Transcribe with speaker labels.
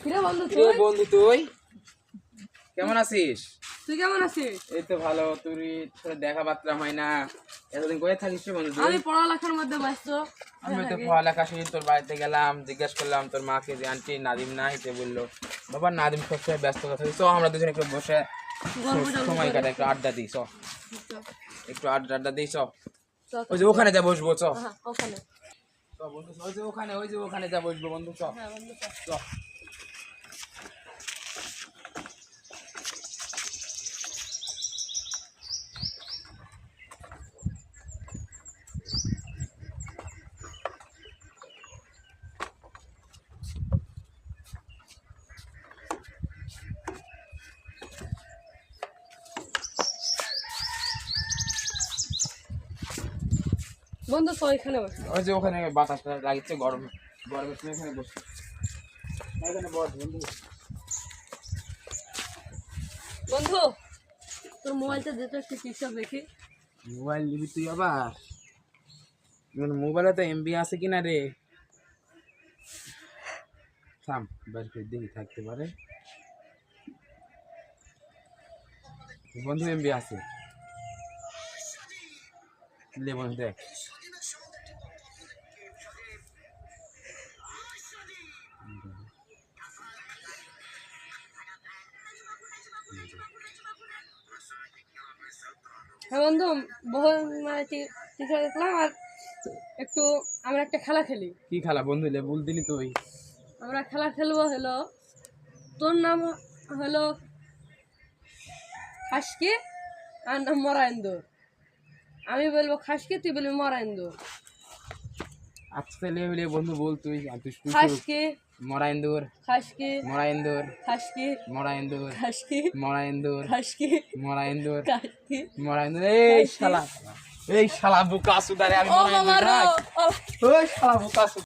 Speaker 1: কিরে বন্ধু
Speaker 2: কিরে বন্ধু তুই কেমন আছিস?
Speaker 1: তুই কেমন আছিস?
Speaker 2: এই তো ভালো। তুই তোর দেখা বার্তা হয় না, এতদিন কোথায় থাকিস রে বন্ধু তুই?
Speaker 1: আমি পড়ালেখার মধ্যে ব্যস্ত।
Speaker 2: আমি তো পড়ালেখা শেষে তোর বাড়িতে গেলাম, জিজ্ঞেস করলাম তোর মাকে যে আন্টি নাদিম নাই, সে বললো বাবা নাদিম সবসময় ব্যস্ত কথা। চ আমরা দুজনে একটু বসে সময় কাটাই, একটু আড্ডা দিই। চ একটু আড্ডা দিই। চ ওই যে ওখানে যা বসবো। চ
Speaker 1: ওখানে
Speaker 2: চ বন্ধু, ওই যে ওখানে যা বসবো বন্ধু। চ চ
Speaker 1: বন্ধু তো এখানে বস।
Speaker 2: ওই যে ওখানে বাতাসটা লাগছে, গরমের সময় এখানে বসে। এখানে বস বন্ধু।
Speaker 1: বন্ধু তোর মোবাইলটা দে তো একটু টিকটক দেখি।
Speaker 2: মোবাইল নিবি তুই আবার? মোবাইলে তো এমবি আছে কিনা রে? থাম বের করে দেখি, থাকতে পারে। বন্ধু এমবি আছে, লে বন্ধু দেখ।
Speaker 1: হ্যাঁ বন্ধু, বহু মানে টিকটক দেখলাম আর একটু আমরা একটা খেলা খেলি।
Speaker 2: কি খেলা বন্ধু? লে বল দিনি তুই।
Speaker 1: আমরা খেলা খেলবো হলো, তোর নাম হলো খাসকি আর নাম মরাইন্দর। আমি বলবো খাসকি, তুই বলবি মরাইন্দর।
Speaker 2: আচ্ছা লে লে বন্ধু বল তুই। আর তুই শুরু।
Speaker 1: খাসকি
Speaker 2: মরাইন্দুর
Speaker 1: খাসকি
Speaker 2: মরাইন্দুর
Speaker 1: খাসকি
Speaker 2: মরাইন্দুর
Speaker 1: খাসকি
Speaker 2: মরাইন্দুর
Speaker 1: খাসকি
Speaker 2: মরাইন্দুর
Speaker 1: খাসকি।
Speaker 2: মরাইন্দুর। এই শালা বোকা সুদারে, আমি
Speaker 1: ও
Speaker 2: মরাইন্দুর
Speaker 1: বাবা
Speaker 2: না।
Speaker 1: ও
Speaker 2: ওই শালা বোকা।